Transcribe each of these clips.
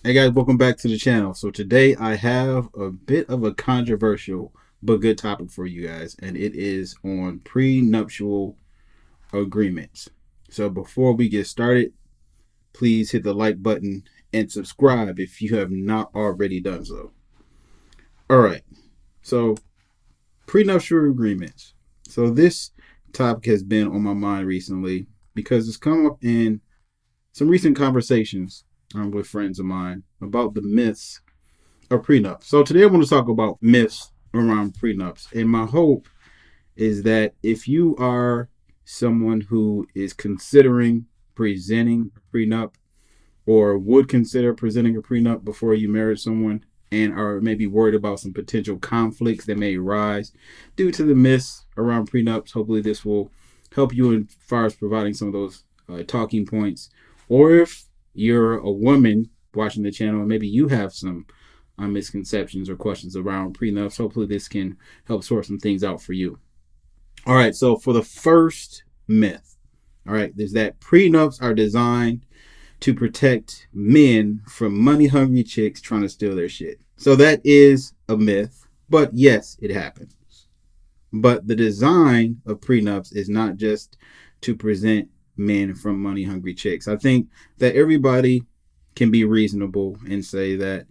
Hey guys, welcome back to the channel. So today I have a bit of a controversial but good topic for you guys, and it is on prenuptial agreements. So before we get started, please hit the like button and subscribe if you have not already done so. All right, so prenuptial agreements. So this topic has been on my mind recently because it's come up in some recent conversations with friends of mine about the myths of prenups. So today I want to talk about myths around prenups. And my hope is that if you are someone who is considering presenting a prenup or would consider presenting a prenup before you marry someone and are maybe worried about some potential conflicts that may arise due to the myths around prenups, hopefully this will help you as far as providing some of those talking points. Or if you're a woman watching the channel and maybe you have some misconceptions or questions around prenups, hopefully this can help sort some things out for you. All right, so for the first myth, all right, there's that prenups are designed to protect men from money-hungry chicks trying to steal their shit. So that is a myth, but yes, it happens. But the design of prenups is not just to present men from money-hungry chicks. I think that everybody can be reasonable and say that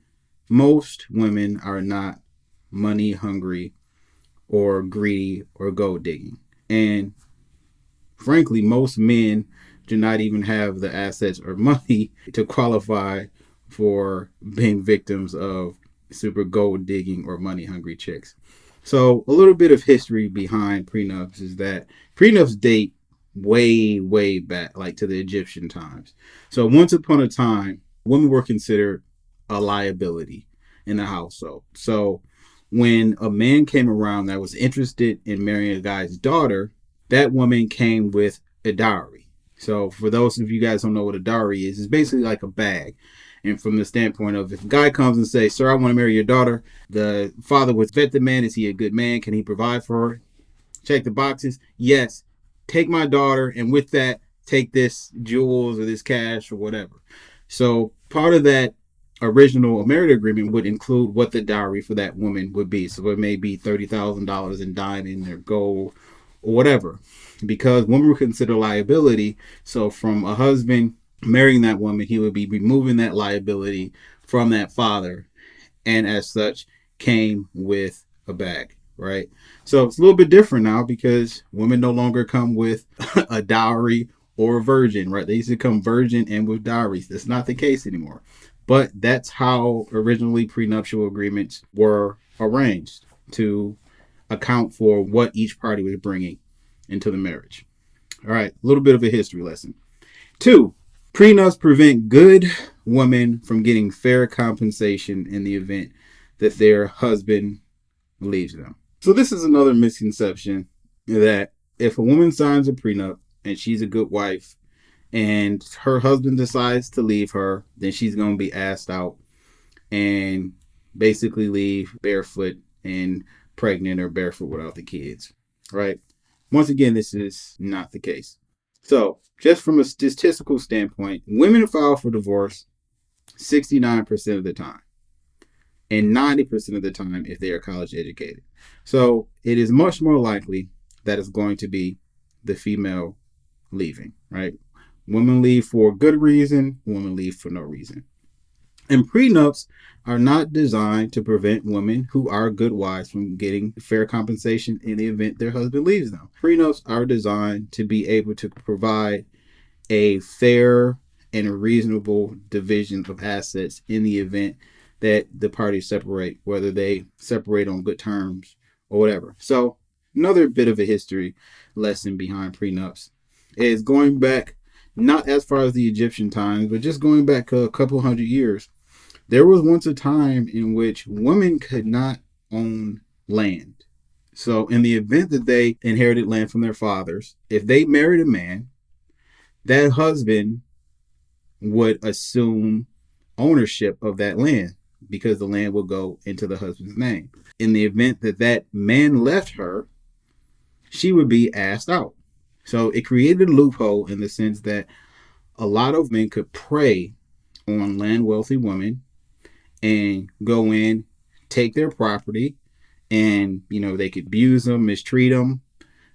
most women are not money hungry or greedy or gold digging. And frankly, most men do not even have the assets or money to qualify for being victims of super gold digging or money hungry chicks. So a little bit of history behind prenups is that prenups date way back, like to the Egyptian times. So once upon a time, women were considered a liability in the household. So when a man came around that was interested in marrying a guy's daughter, that woman came with a dowry. So for those of you guys who don't know what a dowry is, it's basically like a bag. And from the standpoint of if a guy comes and says, "Sir, I want to marry your daughter," the father would vet the man. Is he a good man? Can he provide for her? Check the boxes. Yes. Take my daughter, and with that, take this jewels or this cash or whatever. So part of that original marriage agreement would include what the dowry for that woman would be. So it may be $30,000 in diamond or gold or whatever, because women were considered liability. So from a husband marrying that woman, he would be removing that liability from that father, and as such came with a bag. Right. So it's a little bit different now because women no longer come with a dowry or a virgin, right? They used to come virgin and with dowries. That's not the case anymore. But that's how originally prenuptial agreements were arranged to account for what each party was bringing into the marriage. All right. A little bit of a history lesson. 2, prenups prevent good women from getting fair compensation in the event that their husband leaves them. So this is another misconception that if a woman signs a prenup and she's a good wife and her husband decides to leave her, then she's going to be asked out and basically leave barefoot and pregnant or barefoot without the kids, right? Once again, this is not the case. So just from a statistical standpoint, women file for divorce 69% of the time, and 90% of the time if they are college educated. So it is much more likely that it's going to be the female leaving, right? Women leave for good reason, women leave for no reason. And prenups are not designed to prevent women who are good wives from getting fair compensation in the event their husband leaves them. Prenups are designed to be able to provide a fair and a reasonable division of assets in the event that the parties separate, whether they separate on good terms or whatever. So another bit of a history lesson behind prenups is going back not as far as the Egyptian times, but just going back a couple hundred years. There was once a time in which women could not own land. So in the event that they inherited land from their fathers, if they married a man, that husband would assume ownership of that land because the land will go into the husband's name. In the event that that man left her, she would be asked out. So it created a loophole in the sense that a lot of men could prey on land wealthy women and go in, take their property, and they could abuse them, mistreat them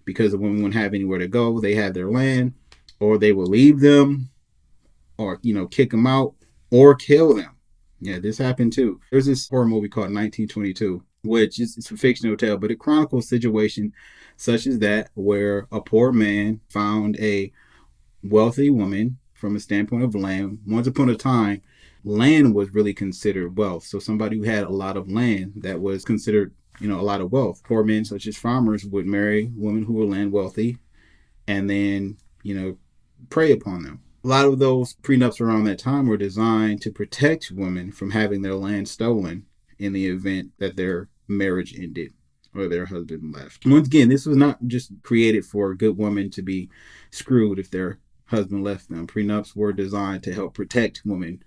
because the women wouldn't have anywhere to go. They had their land, or they would leave them, or kick them out, or kill them. Yeah, this happened too. There's this horror movie called 1922, which is it's a fictional tale, but it chronicles a situation such as that where a poor man found a wealthy woman from a standpoint of land. Once upon a time, land was really considered wealth. So somebody who had a lot of land, that was considered, a lot of wealth. Poor men such as farmers would marry women who were land wealthy and then, prey upon them. A lot of those prenups around that time were designed to protect women from having their land stolen in the event that their marriage ended or their husband left. Once again, this was not just created for a good woman to be screwed if their husband left them. Prenups were designed to help protect women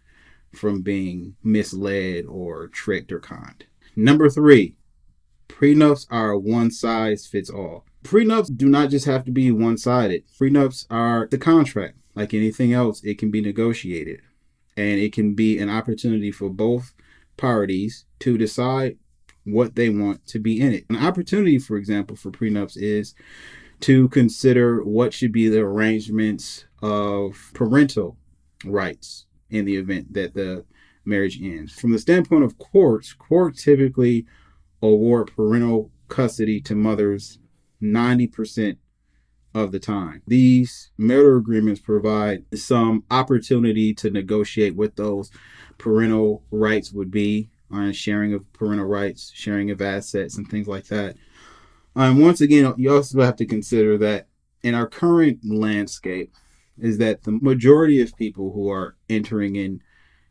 from being misled or tricked or conned. Number 3, prenups are one size fits all. Prenups do not just have to be one sided. Prenups are the contract. Like anything else, it can be negotiated, and it can be an opportunity for both parties to decide what they want to be in it. An opportunity, for example, for prenups is to consider what should be the arrangements of parental rights in the event that the marriage ends. From the standpoint of courts typically award parental custody to mothers 90% of the time. These marital agreements provide some opportunity to negotiate what those parental rights would be, on sharing of parental rights, sharing of assets, and things like that. Once again, you also have to consider that in our current landscape is that the majority of people who are entering in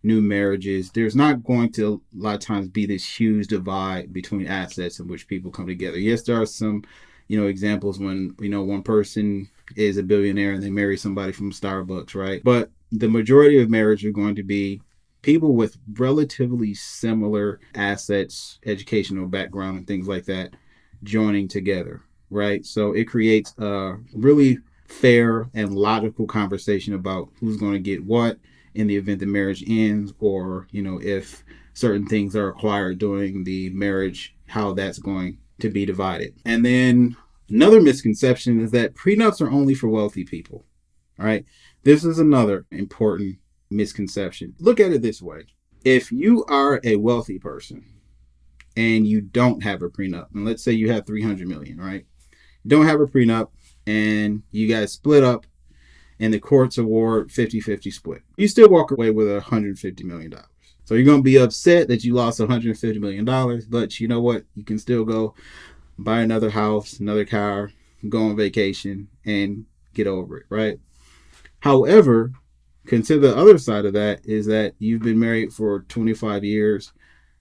new marriages, there's not going to a lot of times be this huge divide between assets in which people come together. Yes, there are some, examples when, one person is a billionaire and they marry somebody from Starbucks, right? But the majority of marriage are going to be people with relatively similar assets, educational background, and things like that joining together, right? So it creates a really fair and logical conversation about who's going to get what in the event the marriage ends, or if certain things are acquired during the marriage, how that's going to be divided. And then another misconception is that prenups are only for wealthy people. All right, this is another important misconception. Look at it this way: if you are a wealthy person and you don't have a prenup, and let's say you have 300 million, right? Don't have a prenup, and you guys split up, and the courts award 50-50 split. You still walk away with $150 million. So you're going to be upset that you lost $150 million, but you know what? You can still go buy another house, another car, go on vacation, and get over it, right? However, consider the other side of that is that you've been married for 25 years.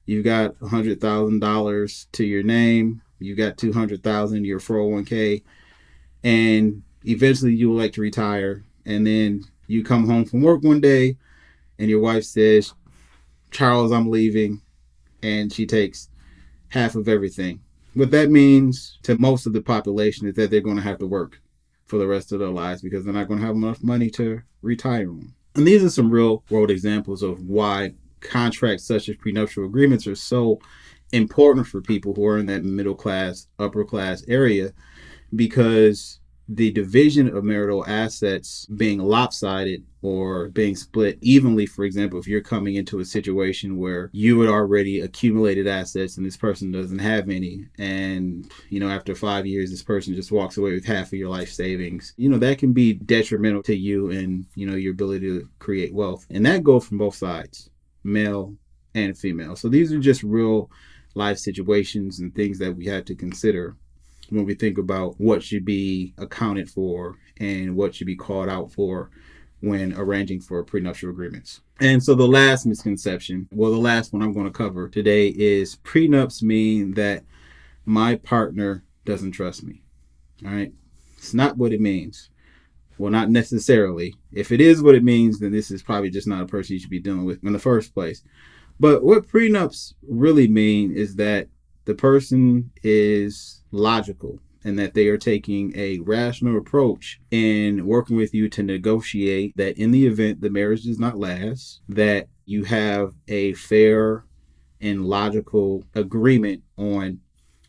You've got $100,000 to your name. You got $200,000 to your 401k, and eventually you would like to retire. And then you come home from work one day, and your wife says, "Charles, I'm leaving," and she takes half of everything. What that means to most of the population is that they're going to have to work for the rest of their lives because they're not going to have enough money to retire on. And these are some real world examples of why contracts such as prenuptial agreements are so important for people who are in that middle class, upper class area, because the division of marital assets being lopsided or being split evenly, for example, if you're coming into a situation where you had already accumulated assets and this person doesn't have any, and after 5 years this person just walks away with half of your life savings, that can be detrimental to you and your ability to create wealth. And that goes from both sides, male and female. So these are just real life situations and things that we have to consider when we think about what should be accounted for and what should be called out for when arranging for prenuptial agreements. And so the last misconception, the last one I'm going to cover today, is prenups mean that my partner doesn't trust me. All right. It's not what it means. Well, not necessarily. If it is what it means, then this is probably just not a person you should be dealing with in the first place. But what prenups really mean is that the person is logical and that they are taking a rational approach in working with you to negotiate that in the event the marriage does not last, that you have a fair and logical agreement on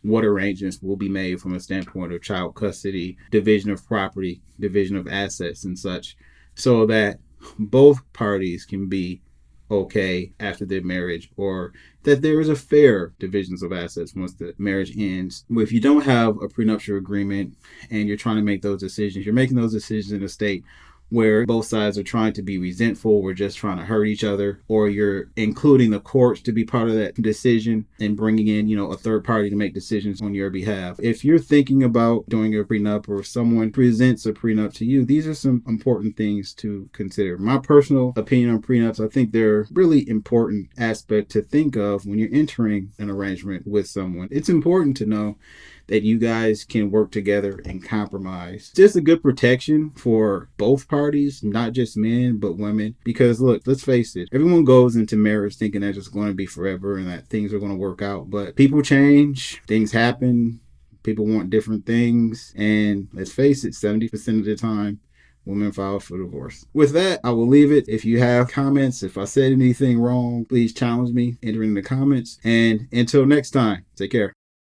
what arrangements will be made from a standpoint of child custody, division of property, division of assets, and such, so that both parties can be okay after their marriage, or that there is a fair divisions of assets once the marriage ends. If you don't have a prenuptial agreement and you're trying to make those decisions, you're making those decisions in a state where both sides are trying to be resentful or just trying to hurt each other, or you're including the courts to be part of that decision and bringing in, a third party to make decisions on your behalf. If you're thinking about doing a prenup, or if someone presents a prenup to you, these are some important things to consider. My personal opinion on prenups, I think they're really important aspect to think of when you're entering an arrangement with someone. It's important to know that you guys can work together and compromise. Just a good protection for both parties, not just men, but women. Because look, let's face it, everyone goes into marriage thinking that it's going to be forever and that things are going to work out. But people change, things happen, people want different things. And let's face it, 70% of the time, women file for divorce. With that, I will leave it. If you have comments, if I said anything wrong, please challenge me, enter in the comments. And until next time, take care.